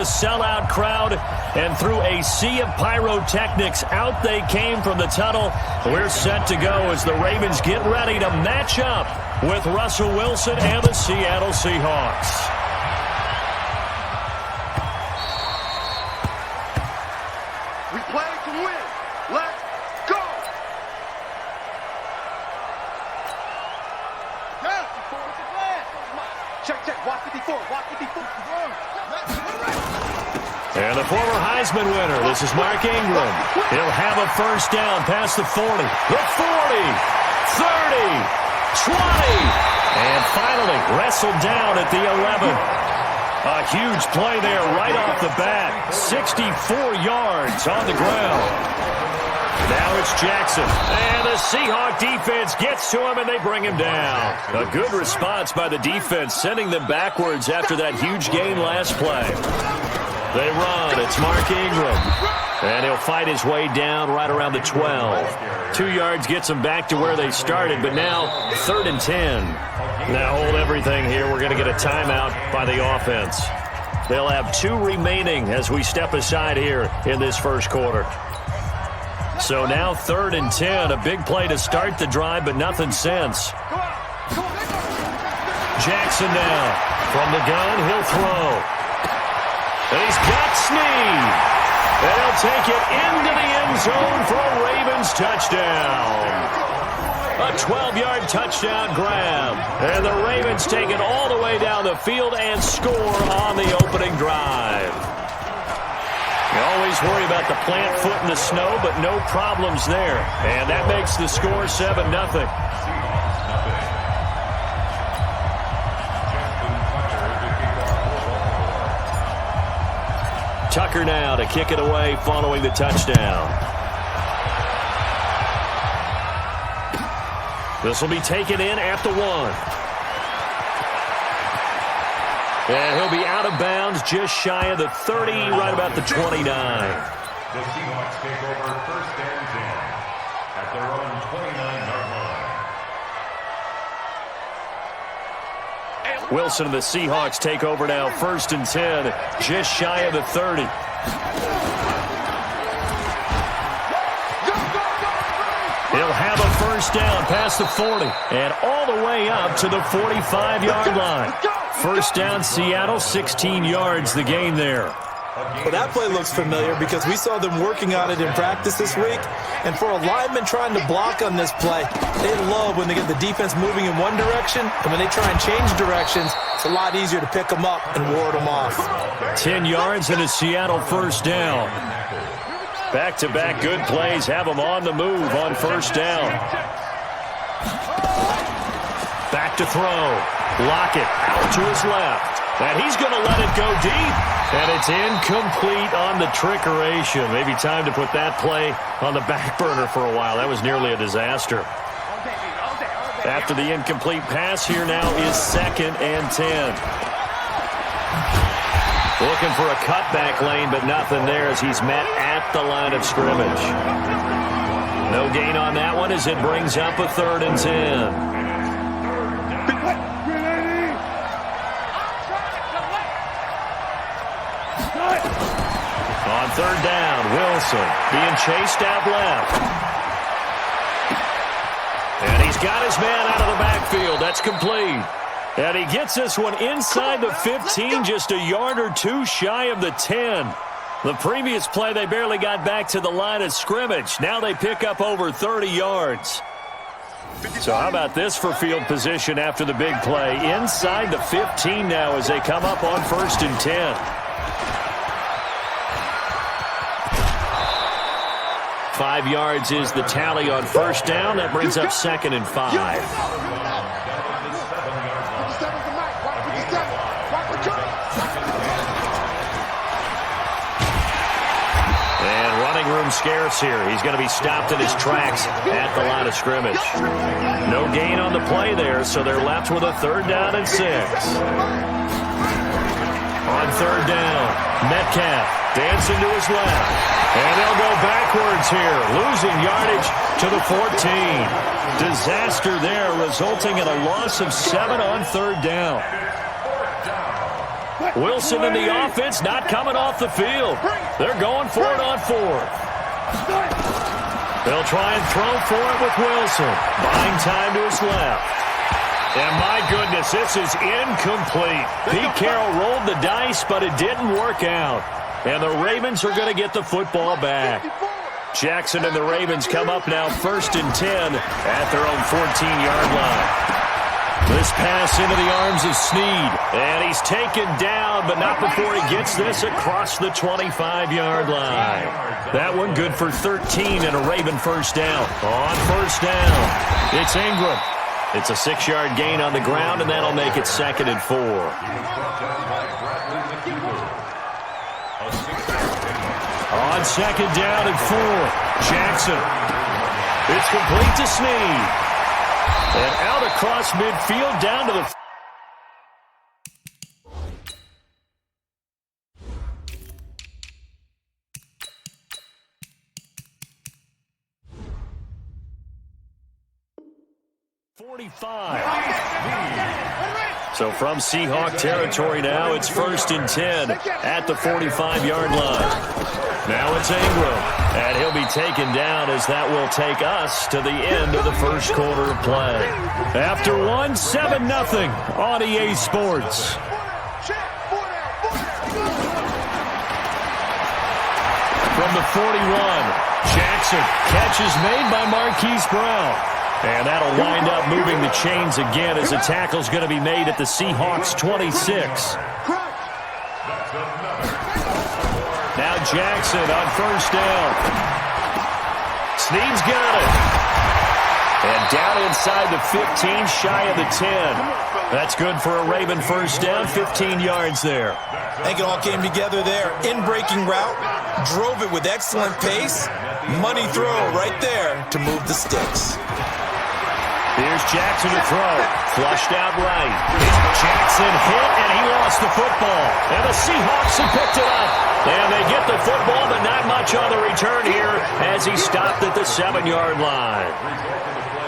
The sellout crowd, and through a sea of pyrotechnics, out they came from the tunnel. We're set to go as the Ravens get ready to match up with Russell Wilson and the Seattle Seahawks. We play to win. Let's go! Yeah. Check. Walk 54. And the former Heisman winner, this is Mark Ingram. He'll have a first down past the 40, the 40, 30, 20, and finally wrestled down at the 11. A huge play there right off the bat. 64 yards on the ground. Now it's Jackson. And the Seahawk defense gets to him, and they bring him down. A good response by the defense, sending them backwards after that huge gain last play. They run. It's Mark Ingram. And he'll fight his way down right around the 12. 2 yards gets them back to where they started, but now 3rd and 10. Now hold everything here. We're going to get a timeout by the offense. They'll have 2 remaining as we step aside here in this first quarter. So now 3rd and 10. A big play to start the drive, but nothing since. Jackson now. From the gun, he'll throw. And he's got Snead. And he'll take it into the end zone for a Ravens touchdown. A 12-yard touchdown grab. And the Ravens take it all the way down the field and score on the opening drive. You always worry about the plant foot in the snow, but no problems there. And that makes the score 7-0. Tucker now to kick it away following the touchdown. This will be taken in at the 1. And he'll be out of bounds just shy of the 30, right about the 29. The Seahawks take over 1st and 10 at their own 29-yard line. Wilson and the Seahawks take over now, 1st and 10, just shy of the 30. He'll have a first down past the 40 and all the way up to the 45-yard line. First down, Seattle, 16 yards the gain there. Well, that play looks familiar because we saw them working on it in practice this week. And for a lineman trying to block on this play, they love when they get the defense moving in one direction. And when they try and change directions, it's a lot easier to pick them up and ward them off. 10 yards and a Seattle first down. Back-to-back good plays have them on the move on first down. Back to throw. Lockett out to his left. And he's going to let it go deep. And it's incomplete on the trickeration. Maybe time to put that play on the back burner for a while. That was nearly a disaster. After the incomplete pass, here now is 2nd and 10. Looking for a cutback lane, but nothing there as he's met at the line of scrimmage. No gain on that one as it brings up a 3rd and 10. On 3rd down, Wilson being chased out left. And he's got his man out of the backfield. That's complete. And he gets this one inside the 15, just a yard or 2 shy of the 10. The previous play, they barely got back to the line of scrimmage. Now they pick up over 30 yards. So how about this for field position after the big play? Inside the 15 now as they come up on 1st and 10. 5 yards is the tally on first down. That brings up 2nd and 5. And running room scarce here. He's going to be stopped in his tracks at the line of scrimmage. No gain on the play there, so they're left with a 3rd down and 6. On 3rd down, Metcalf dancing to his left. And they'll go backwards here, losing yardage to the 14. Disaster there, resulting in a loss of 7 on 3rd down. Wilson and the offense not coming off the field. They're going for it on fourth. They'll try and throw for it with Wilson. Buying time to his left. And my goodness, this is incomplete. Pete Carroll rolled the dice, but it didn't work out. And the Ravens are going to get the football back. Jackson and the Ravens come up now 1st and 10 at their own 14-yard line. This pass into the arms of Snead. And he's taken down, but not before he gets this across the 25-yard line. That one good for 13 and a Raven first down. On first down, it's Ingram. It's a 6-yard gain on the ground, and that'll make it 2nd and 4. On 2nd down and 4, Jackson. It's complete to Snead. And out across midfield down to the 45. So from Seahawk territory now, it's 1st and 10 at the 45-yard line. Now it's Ingram, and he'll be taken down as that will take us to the end of the first quarter of play. After one, 7-0 on EA Sports. From the 41, Jackson, catch is made by Marquise Brown. And that'll wind up moving the chains again as a tackle's going to be made at the Seahawks 26. Now Jackson on first down. Snead's got it. And down inside the 15, shy of the 10. That's good for a Raven first down, 15 yards there. I think it all came together there. In-breaking route, drove it with excellent pace. Money throw right there to move the sticks. Here's Jackson to throw. Flushed out right. Jackson hit, and he lost the football. And the Seahawks have picked it up. And they get the football, but not much on the return here as he stopped at the 7-yard line.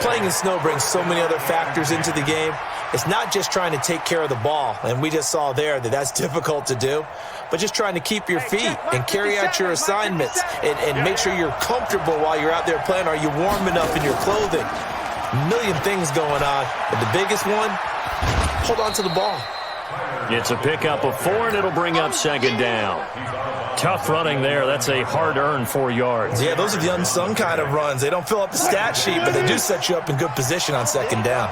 Playing in snow brings so many other factors into the game. It's not just trying to take care of the ball, and we just saw there that that's difficult to do, but just trying to keep your feet and carry out your assignments and make sure you're comfortable while you're out there playing. Are you warm enough in your clothing? A million things going on, but the biggest one, hold on to the ball. It's a pickup of 4, and it'll bring up 2nd down. Tough running there. That's a hard-earned 4 yards. Yeah, those are the unsung kind of runs. They don't fill up the stat sheet, but they do set you up in good position on 2nd down.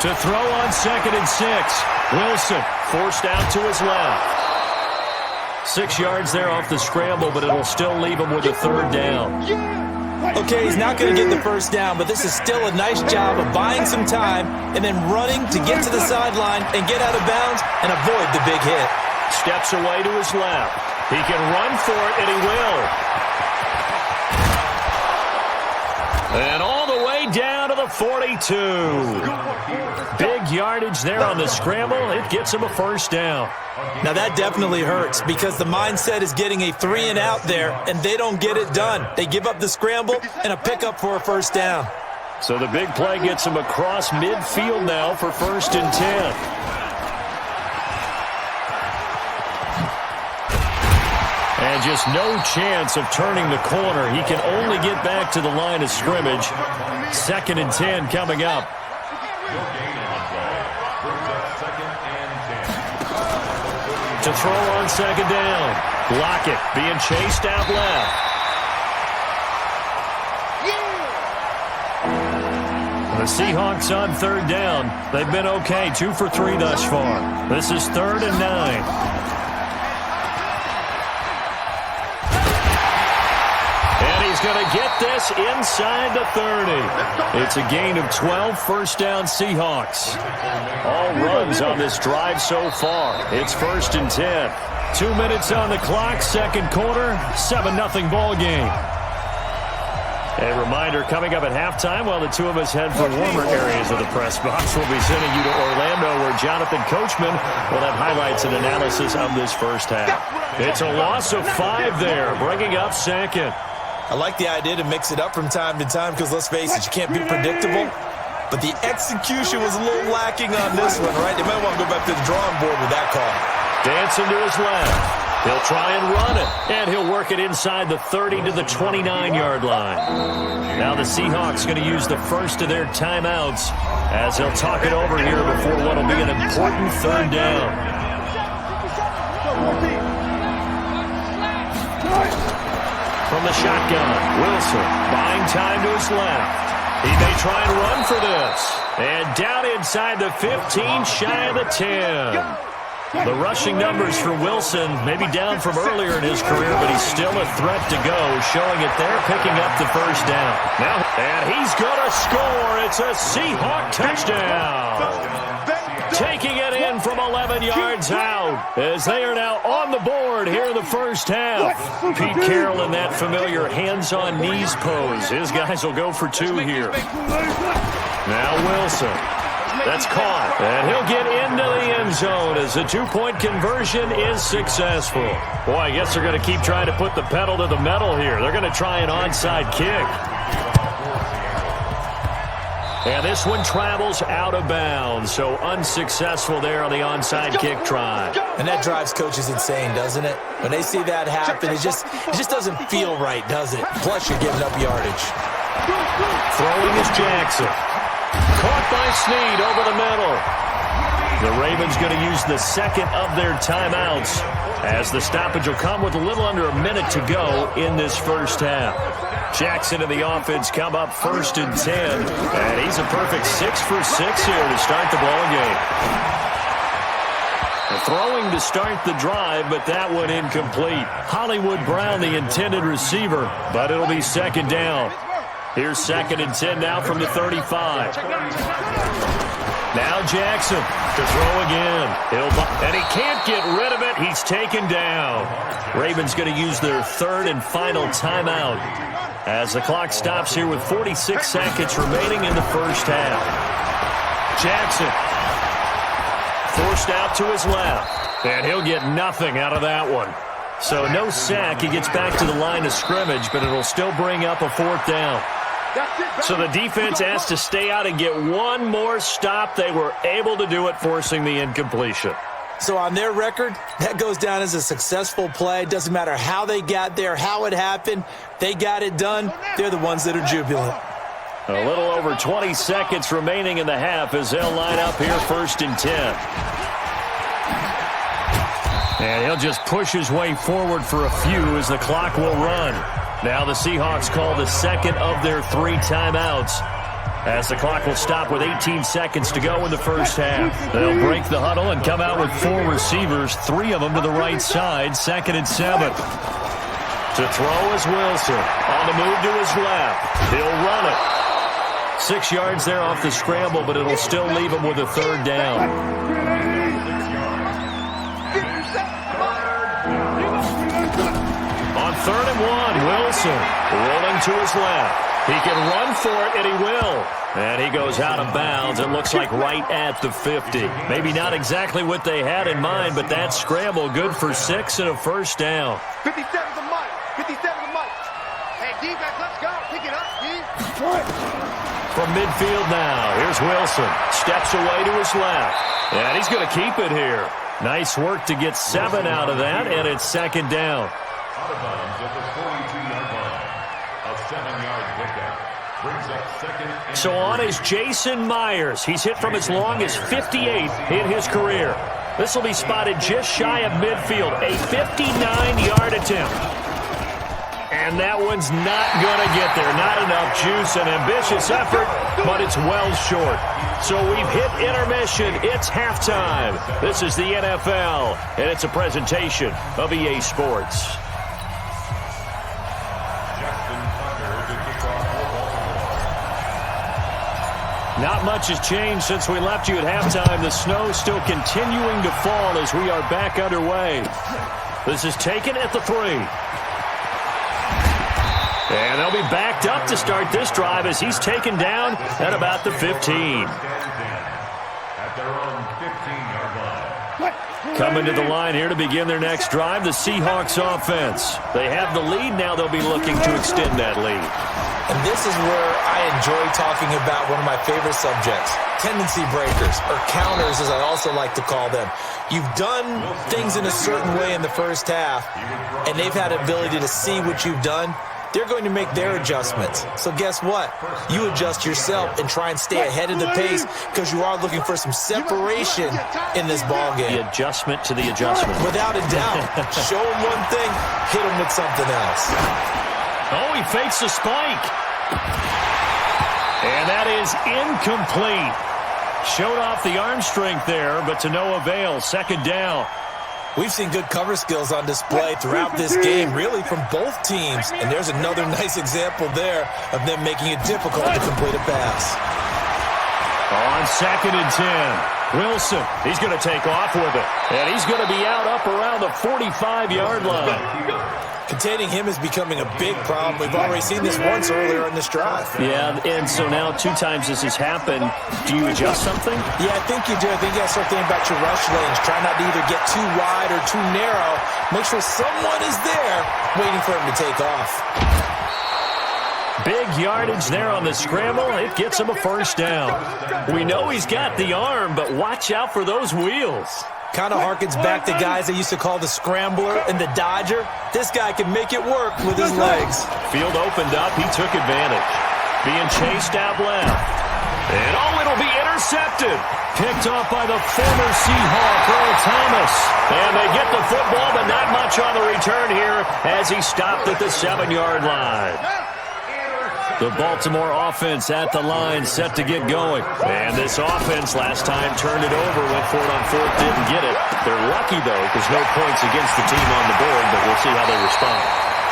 To throw on 2nd and 6. Wilson forced out to his left. 6 yards there off the scramble, but it'll still leave him with a 3rd down. Okay, he's not going to get the first down, but this is still a nice job of buying some time and then running to get to the sideline and get out of bounds and avoid the big hit. Steps away to his left. He can run for it, and he will. And all the way down to the 42. Big yardage there on the scramble. It gets him a first down. Now that definitely hurts because the mindset is getting a 3-and-out there, and they don't get it done. They give up the scramble and a pickup for a first down. So the big play gets him across midfield now for 1st and 10. And just no chance of turning the corner. He can only get back to the line of scrimmage. 2nd and 10 coming up. To throw on 2nd down. Lockett being chased out left. The Seahawks on 3rd down. They've been okay, 2 for 3 thus far. This is 3rd and 9. He's going to get this inside the 30. It's a gain of 12, first down Seahawks. All runs on this drive so far. It's 1st and 10. 2 minutes on the clock, 2nd quarter, 7-0 ball game. A reminder coming up at halftime while the two of us head for warmer areas of the press box. We'll be sending you to Orlando where Jonathan Coachman will have highlights and analysis of this first half. It's a loss of 5 there, bringing up 2nd. I like the idea to mix it up from time to time because, let's face it, you can't be predictable. but the execution was a little lacking on this one, right? They might want to go back to the drawing board with that call. Dancing to his left. He'll try and run it, and he'll work it inside the 30 to the 29-yard line. Now the Seahawks going to use the first of their timeouts as they'll talk it over here before what will be an important third down. From the shotgun, Wilson buying time to his left. He may try and run for this. And down inside the 15, shy of the 10. The rushing numbers for Wilson may be down from earlier in his career, but he's still a threat to go, showing it there, picking up the first down. Now, and he's going to score. It's a Seahawk touchdown. Taking it in from 11 yards out as they are now on the board here in the first half. Pete Carroll in that familiar hands-on knees pose. His guys will go for two here. Now Wilson. That's caught, and he'll get into the end zone as the two-point conversion is successful. Boy, I guess they're going to keep trying to put the pedal to the metal here. They're going to try an onside kick. And this one travels out of bounds, so unsuccessful there on the onside kick try. And that drives coaches insane, doesn't it? When they see that happen, it just doesn't feel right, does it? Plus, you're giving up yardage. Throwing is Jackson. Caught by Snead over the middle. The Ravens going to use the second of their timeouts as the stoppage will come with a little under a minute to go in this first half. Jackson and the offense come up 1st and 10, and he's a perfect 6 for 6 here to start the ball game. Throwing to start the drive, but that one incomplete. Hollywood Brown, the intended receiver, but it'll be second down. Here's 2nd and 10 now from the 35. Now Jackson to throw again. And he can't get rid of it. He's taken down. Ravens going to use their third and final timeout as the clock stops here with 46 seconds remaining in the first half. Jackson forced out to his left, and he'll get nothing out of that one. So no sack. He gets back to the line of scrimmage, but it'll still bring up a 4th down. So the defense has to stay out and get one more stop. They were able to do it, forcing the incompletion. So on their record, that goes down as a successful play. It doesn't matter how they got there, how it happened. They got it done. They're the ones that are jubilant. A little over 20 seconds remaining in the half as they'll line up here 1st and 10. And he'll just push his way forward for a few as the clock will run. Now the Seahawks call the second of their 3 timeouts as the clock will stop with 18 seconds to go in the first half. They'll break the huddle and come out with 4 receivers, 3 of them to the right side, 2nd and 7. To throw is Wilson. On the move to his left. He'll run it. 6 yards there off the scramble, but it'll still leave him with a 3rd down. On 3rd and 1, Wilson rolling to his left. He can run for it, and he will. And he goes out of bounds. It looks like right at the 50. Maybe not exactly what they had in mind, but that scramble good for 6 and a 1st down. 57's a mic. 57's a mic. Hey, defense, let's go. Pick it up, D. From midfield now, here's Wilson. Steps away to his left. And he's going to keep it here. Nice work to get 7 out of that, and it's 2nd down. Out of bounds at the 42-yard line. A 7-yard pickup. Brings up 2nd and So on is Jason Myers. He's hit from as long as 58 in his career. This will be spotted just shy of midfield. A 59-yard attempt. And that one's not going to get there. Not enough juice. An ambitious effort, but it's well short. So we've hit intermission. It's halftime. This is the NFL, and it's a presentation of EA Sports. Not much has changed since we left you at halftime. The snow still continuing to fall as we are back underway. This is taken at the 3. And they'll be backed up to start this drive as he's taken down at about the 15. At their own 15-yard line. Coming to the line here to begin their next drive, the Seahawks offense. They have the lead. Now they'll be looking to extend that lead. And this is where I enjoy talking about one of my favorite subjects, tendency breakers, or counters as I also like to call them. You've done things in a certain way in the first half, and they've had the ability to see what you've done. They're going to make their adjustments. So guess what? You adjust yourself and try and stay ahead of the pace because you are looking for some separation in this ballgame. The adjustment to the adjustment. Without a doubt. Show them one thing, hit them with something else. Oh, he fakes the spike. And that is incomplete. Showed off the arm strength there, but to no avail. Second down. We've seen good cover skills on display throughout this game, really from both teams. And there's another nice example there of them making it difficult to complete a pass. On 2nd and 10, Wilson, he's going to take off with it. And he's going to be out up around the 45-yard line. Containing him is becoming a big problem. We've already seen this once earlier in this drive. Yeah, and so now 2 times this has happened. Do you adjust something? Yeah, I think you do. I think you got to start thinking about your rush lanes. Try not to either get too wide or too narrow. Make sure someone is there waiting for him to take off. Big yardage there on the scramble. It gets him a first down. We know he's got the arm, but watch out for those wheels. Kind of harkens back to guys they used to call the scrambler and the dodger. This guy can make it work with his legs. Field opened up. He took advantage. Being chased out left. And, oh, it'll be intercepted. Picked off by the former Seahawk, Earl Thomas. And they get the football, but not much on the return here as he stopped at the 7-yard line. The Baltimore offense at the line, set to get going. And this offense last time turned it over, went for it on 4th, didn't get it. They're lucky, though, because no points against the team on the board, but we'll see how they respond.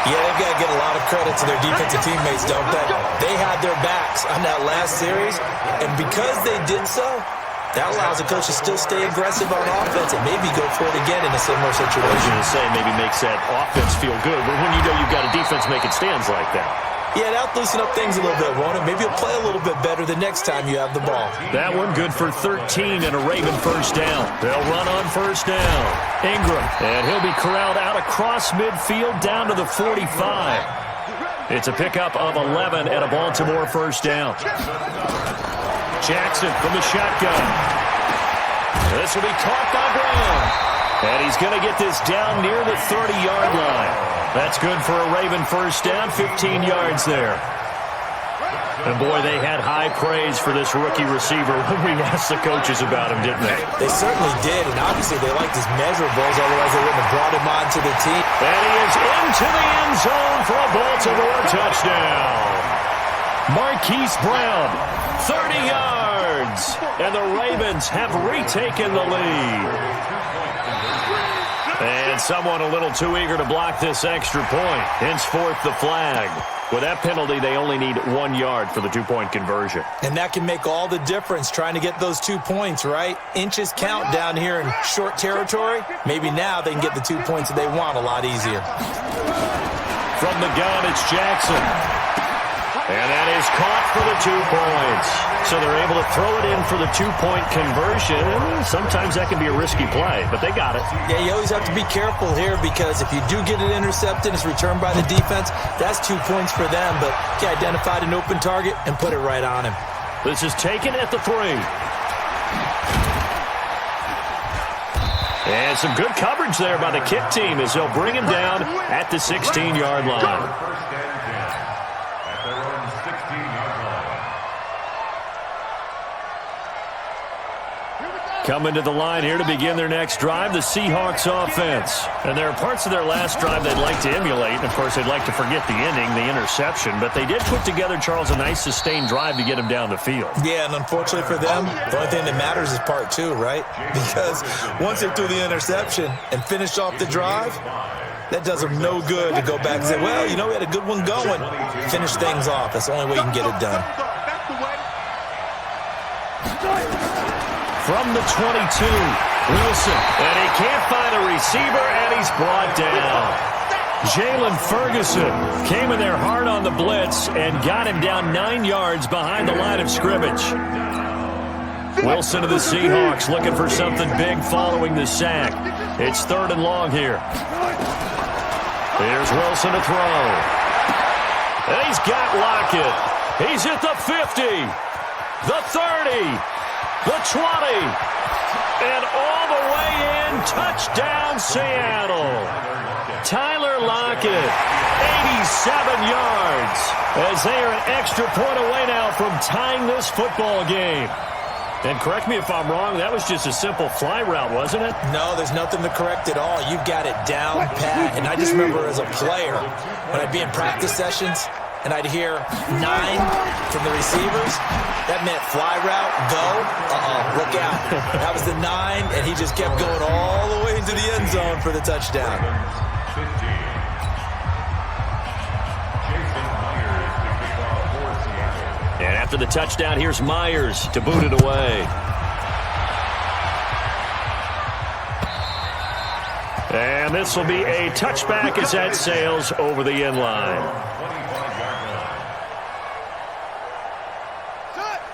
Yeah, they've got to get a lot of credit to their defensive teammates, don't they? They had their backs on that last series, and because they did so, that allows the coach to still stay aggressive on offense and maybe go for it again in a similar situation. I was going to say maybe makes that offense feel good, but when you know you've got a defense making stands like that. Yeah, that'll loosen up things a little bit, won't it? Maybe you'll play a little bit better the next time you have the ball. That one good for 13 and a Raven first down. They'll run on first down. Ingram, and he'll be corralled out across midfield down to the 45. It's a pickup of 11 and a Baltimore first down. Jackson from the shotgun. This will be caught by Brown. And he's going to get this down near the 30-yard line. That's good for a Raven first down, 15 yards there. And, boy, they had high praise for this rookie receiver when we asked the coaches about him, didn't they? They certainly did, and obviously they liked his measurables, otherwise they wouldn't have brought him onto the team. And he is into the end zone for a Baltimore touchdown. Marquise Brown, 30 yards, and the Ravens have retaken the lead. And someone a little too eager to block this extra point. Henceforth, the flag. With that penalty, they only need 1 yard for the 2-point conversion. And that can make all the difference trying to get those 2 points, right? Inches count down here in short territory. Maybe now they can get the 2 points that they want a lot easier. From the gun, it's Jackson. And that is caught for the 2 points. So they're able to throw it in for the 2-point conversion. Sometimes that can be a risky play, but they got it. Yeah, you always have to be careful here because if you do get it intercepted, it's returned by the defense. That's 2 points for them, but you identified an open target and put it right on him. This is taken at the 3. And some good coverage there by the kick team as they'll bring him down at the 16-yard line. Coming to the line here to begin their next drive, the Seahawks offense. And there are parts of their last drive they'd like to emulate. And, of course, they'd like to forget the inning, the interception. But they did put together, Charles, a nice sustained drive to get him down the field. Yeah, and unfortunately for them, the only thing that matters is part 2, right? Because once they threw the interception and finished off the drive, that does them no good to go back and say, well, you know, we had a good one going. Finish things off. That's the only way you can get it done. From the 22, Wilson, and he can't find a receiver, and he's brought down. Jalen Ferguson came in there hard on the blitz and got him down 9 yards behind the line of scrimmage. Wilson of the Seahawks looking for something big following the sack. It's 3rd and long here. Here's Wilson to throw. And he's got Lockett. He's at the 50, the 30, the 20, and all the way in. Touchdown, Seattle. Tyler Lockett, 87 yards, as they are an extra point away now from tying this football game. And correct me if I'm wrong, that was just a simple fly route, wasn't it? No, there's nothing to correct at all. You've got it down pat. And I just remember as a player, when I'd be in practice sessions, and I'd hear 9 from the receivers, that meant fly route, go, look out. That was the 9, and he just kept going all the way into the end zone for the touchdown. And after the touchdown, here's Myers to boot it away. And this will be a touchback as that sails over the end line.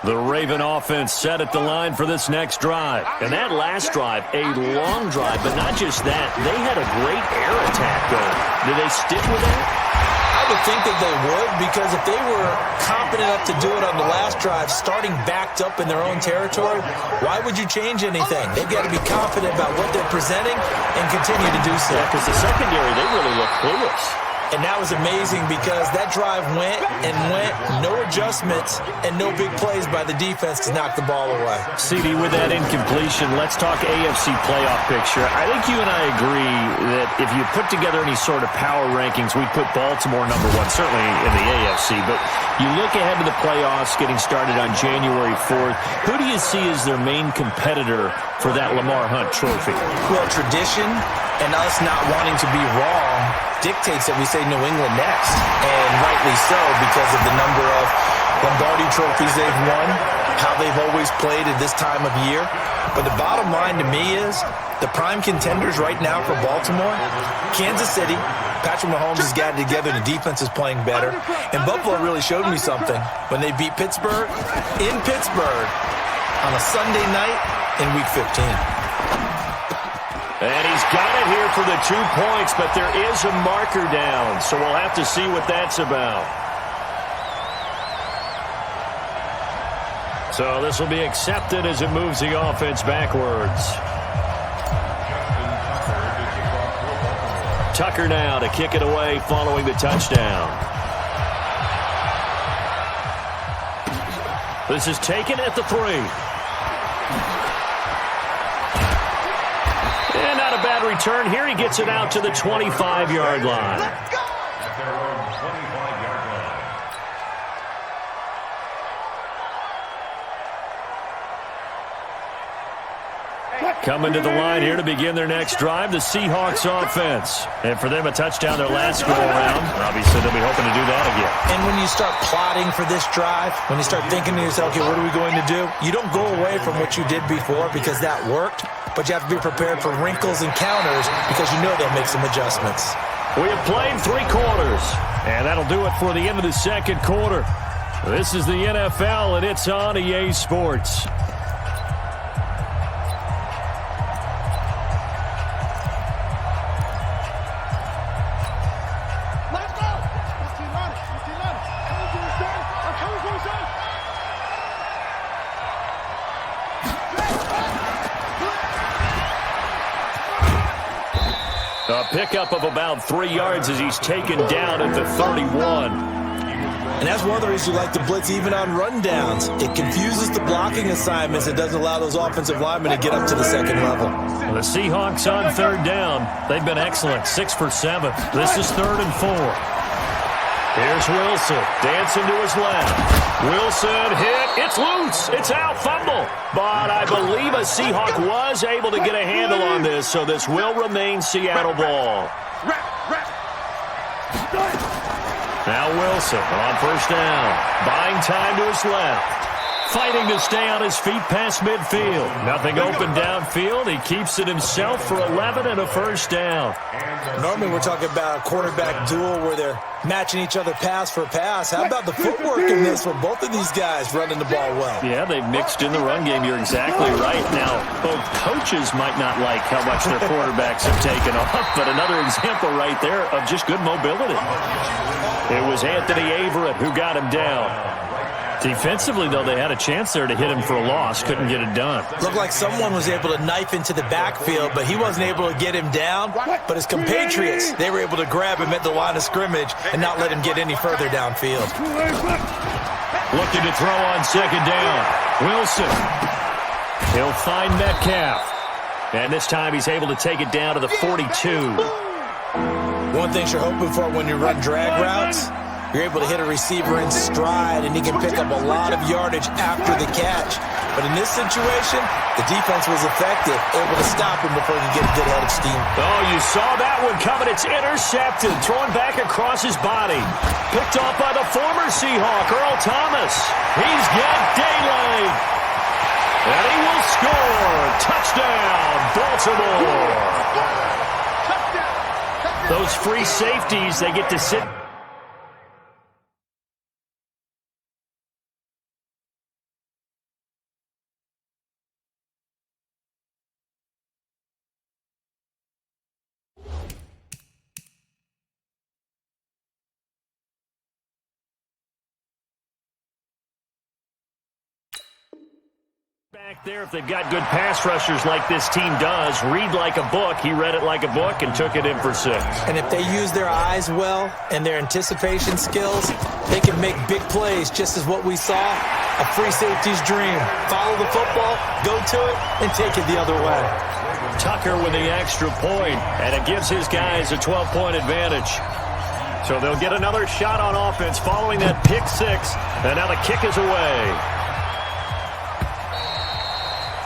The Raven offense set at the line for this next drive. And that last drive, a long drive, but not just that. They had a great air attack going. Did they stick with that? I would think that they would, because if they were confident enough to do it on the last drive, starting backed up in their own territory, why would you change anything? They've got to be confident about what they're presenting and continue to do so. Yeah, because the secondary, they really look clueless. And that was amazing because that drive went and went, no adjustments, and no big plays by the defense to knock the ball away. CD, with that incompletion, let's talk AFC playoff picture. I think you and I agree that if you put together any sort of power rankings, we'd put Baltimore #1, certainly in the AFC. But you look ahead to the playoffs getting started on January 4th. Who do you see as their main competitor for that Lamar Hunt trophy? Well, tradition and us not wanting to be wrong dictates that we say New England next, and rightly so, because of the number of Lombardi trophies they've won, how they've always played at this time of year. But the bottom line to me is the prime contenders right now for Baltimore, Kansas City. Patrick Mahomes has got it together. The defense is playing better. And Buffalo really showed me something when they beat Pittsburgh in Pittsburgh on a Sunday night in Week 15. And he's got it here for the 2 points, but there is a marker down, so we'll have to see what that's about. So this will be accepted as it moves the offense backwards. Tucker now to kick it away following the touchdown. This is taken at the 3. And not a bad return here. He gets it out to the 25-yard line. Let's go! At their own 25-yard line. Coming to the line here to begin their next drive, the Seahawks offense. And for them, a touchdown their last go-around. Obviously, they'll be hoping to do that again. And when you start plotting for this drive, when you start thinking to yourself, okay, what are we going to do? You don't go away from what you did before because that worked, but you have to be prepared for wrinkles and counters because you know they'll make some adjustments. We have played 3 quarters, and that'll do it for the end of the second quarter. This is the NFL, and it's on EA Sports. A pickup of about 3 yards as he's taken down at the 31. And that's one of the reasons you like to blitz even on rundowns. It confuses the blocking assignments. It doesn't allow those offensive linemen to get up to the second level. The Seahawks on 3rd down. They've been excellent, 6 for 7. This is 3rd and 4. Here's Wilson, dancing to his left. Wilson hit. It's loose. It's out. Fumble. But I believe a Seahawk was able to get a handle on this, so this will remain Seattle ball. Now Wilson on 1st down. Buying time to his left. Fighting to stay on his feet past midfield. Nothing open downfield. He keeps it himself for 11 and a first down. Normally we're talking about a quarterback duel where they're matching each other pass for pass. How about the footwork in this from both of these guys running the ball well? Yeah, they've mixed in the run game. You're exactly right. Now, both coaches might not like how much their quarterbacks have taken off, but another example right there of just good mobility. It was Anthony Averett who got him down. Defensively, though, they had a chance there to hit him for a loss. Couldn't get it done. Looked like someone was able to knife into the backfield, but he wasn't able to get him down. But his compatriots, they were able to grab him at the line of scrimmage and not let him get any further downfield. Looking to throw on second down. Wilson. He'll find Metcalf. And this time he's able to take it down to the 42. One thing you're hoping for when you run drag routes, you're able to hit a receiver in stride, and he can pick up a lot of yardage after the catch. But in this situation, the defense was effective, able to stop him before he could get a good head of steam. Oh, you saw that one coming. It's intercepted, thrown back across his body. Picked off by the former Seahawk, Earl Thomas. He's got daylight. And he will score. Touchdown, Baltimore. Those free safeties, they get to sit. Back there, if they've got good pass rushers like this team does, read like a book. He read it like a book and took it in for 6. And if they use their eyes well and their anticipation skills, they can make big plays, just as what we saw, a free safety's dream. Follow the football, go to it, and take it the other way. Tucker with the extra point, and it gives his guys a 12-point advantage. So they'll get another shot on offense following that pick 6, and now the kick is away.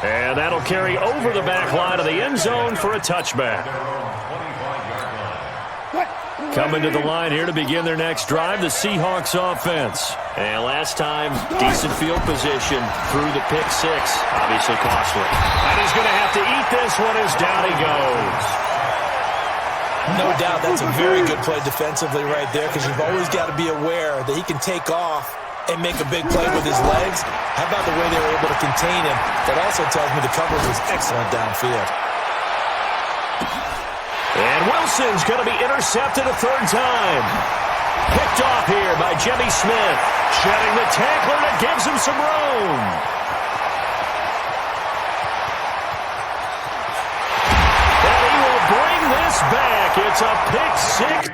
And that'll carry over the back line of the end zone for a touchback. Coming to the line here to begin their next drive, the Seahawks offense. And last time, decent field position through the pick 6. Obviously costly. And he's going to have to eat this one as down he goes. No doubt that's a very good play defensively right there, because you've always got to be aware that he can take off and make a big play with his legs. How about the way they were able to contain him? That also tells me the coverage was excellent downfield. And Wilson's going to be intercepted a third time. Picked off here by Jimmy Smith. Shedding the tackler that gives him some room. And he will bring this back. It's a pick 6.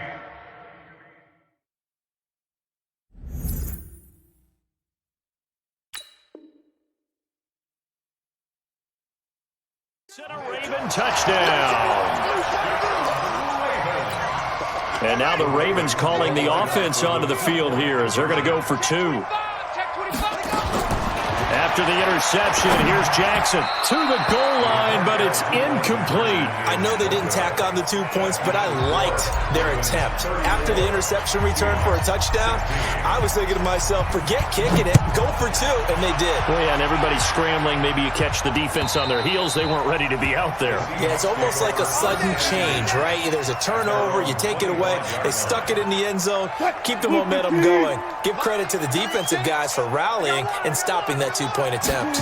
And a Raven touchdown. And now the Ravens calling the offense onto the field here as they're going to go for 2. After the interception, here's Jackson to the goal line, but it's incomplete. I know they didn't tack on the 2 points, but I liked their attempt. After the interception return for a touchdown, I was thinking to myself, forget kicking it, go for 2, and they did. Well, yeah, and everybody's scrambling. Maybe you catch the defense on their heels. They weren't ready to be out there. Yeah, it's almost like a sudden change, right? There's a turnover, you take it away, they stuck it in the end zone, keep the momentum going. Give credit to the defensive guys for rallying and stopping that 2-point attempt.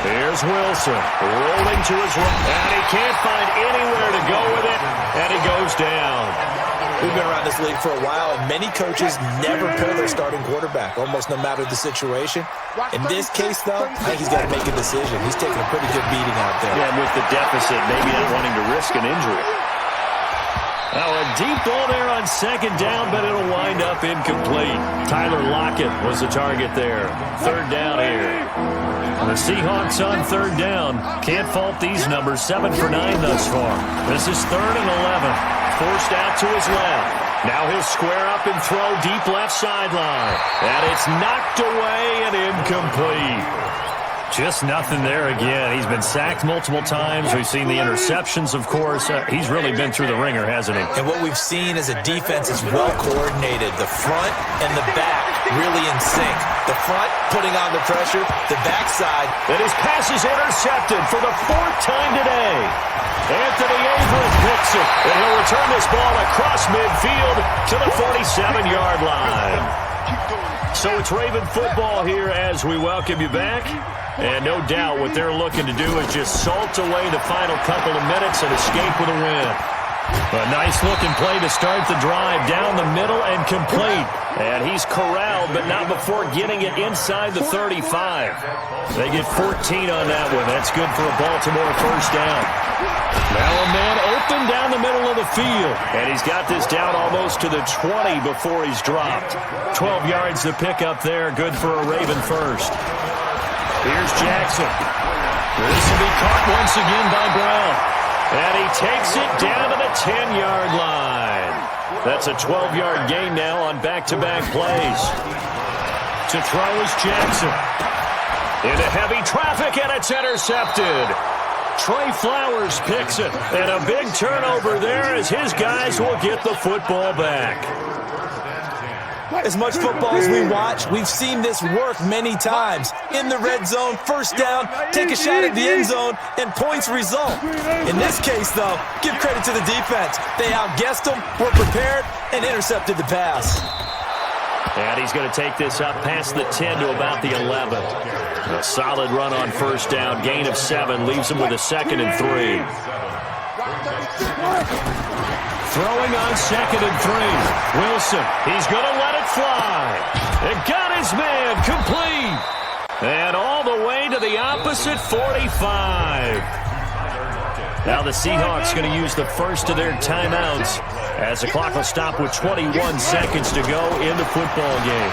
Here's Wilson, rolling to his right, and he can't find anywhere to go with it, and he goes down. We've been around this league for a while, and many coaches never pull their starting quarterback, almost no matter the situation. In this case, though, I think he's got to make a decision. He's taking a pretty good beating out there. Yeah, and with the deficit, maybe not wanting to risk an injury. Now a deep ball there on second down, but it'll wind up incomplete. Tyler Lockett was the target there. Third down here. The Seahawks on third down. Can't fault these numbers. 7 for 9 thus far. This is 3rd and 11. Forced out to his left. Now he'll square up and throw deep left sideline. And it's knocked away and incomplete. Just nothing there again. He's been sacked multiple times. We've seen the interceptions, of course. He's really been through the ringer, hasn't he? And what we've seen as a defense is well coordinated. The front and the back really in sync. The front putting on the pressure, the backside. And his pass is intercepted for the 4th time today. Anthony Averett picks it, and he'll return this ball across midfield to the 47-yard line. So it's Raven football here as we welcome you back. And no doubt what they're looking to do is just salt away the final couple of minutes and escape with a win. A nice-looking play to start the drive down the middle and complete. And he's corralled, but not before getting it inside the 35. They get 14 on that one. That's good for a Baltimore first down. Now a man open down the middle of the field. And he's got this down almost to the 20 before he's dropped. 12 yards to pick up there. Good for a Raven first. Here's Jackson. This will be caught once again by Brown. And he takes it down to the 10-yard line. That's a 12-yard gain now on back-to-back plays. To throw is Jackson. Into heavy traffic, and it's intercepted. Trey Flowers picks it. And a big turnover there as his guys will get the football back. As much football as we watch, we've seen this work many times. In the red zone, first down, take a shot at the end zone, and points result. In this case, though, give credit to the defense. They outguessed them, were prepared, and intercepted the pass. And he's going to take this up past the 10 to about the 11. A solid run on first down, gain of 7, leaves him with a 2nd and 3. Throwing on 2nd and 3. Wilson, he's going to let it fly. And got his man complete. And all the way to the opposite 45. Now the Seahawks going to use the first of their timeouts as the clock will stop with 21 seconds to go in the football game.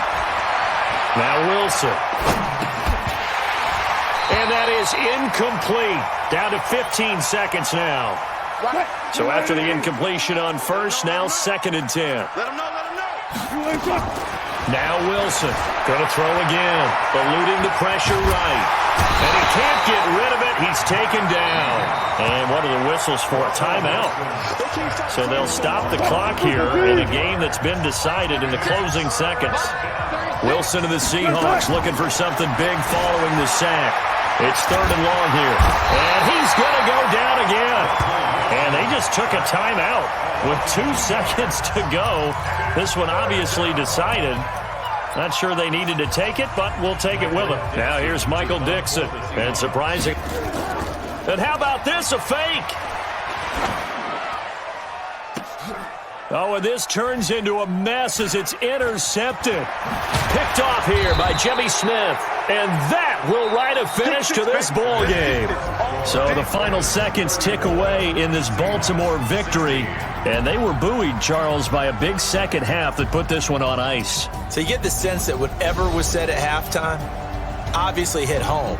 Now Wilson. And that is incomplete. Down to 15 seconds now. So after the incompletion on first, now 2nd and 10. Let him know. Now Wilson going to throw again, eluding the pressure right. And he can't get rid of it. He's taken down. And what are the whistles for? A timeout. So they'll stop the clock here in a game that's been decided in the closing seconds. Wilson and the Seahawks looking for something big following the sack. It's 3rd and long here. And he's going to go down again. And they just took a timeout with 2 seconds to go. This one obviously decided. Not sure they needed to take it, but we'll take it with them. Now here's Michael Dixon. And surprising. And how about this, a fake? Oh, and this turns into a mess as it's intercepted. Picked off here by Jimmy Smith. And that will write a finish to this ball game. So the final seconds tick away in this Baltimore victory. And they were buoyed, Charles, by a big second half that put this one on ice. So you get the sense that whatever was said at halftime obviously hit home.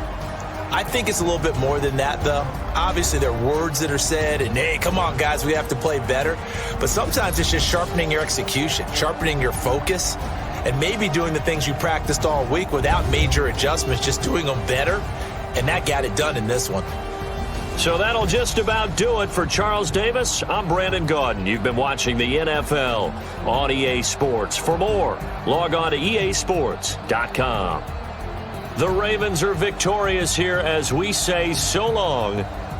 I think it's a little bit more than that, though. Obviously, there are words that are said, and, hey, come on, guys, we have to play better. But sometimes it's just sharpening your execution, sharpening your focus, and maybe doing the things you practiced all week without major adjustments, just doing them better. And that got it done in this one. So that'll just about do it for Charles Davis. I'm Brandon Gaudin. You've been watching the NFL on EA Sports. For more, log on to easports.com. The Ravens are victorious here as we say so long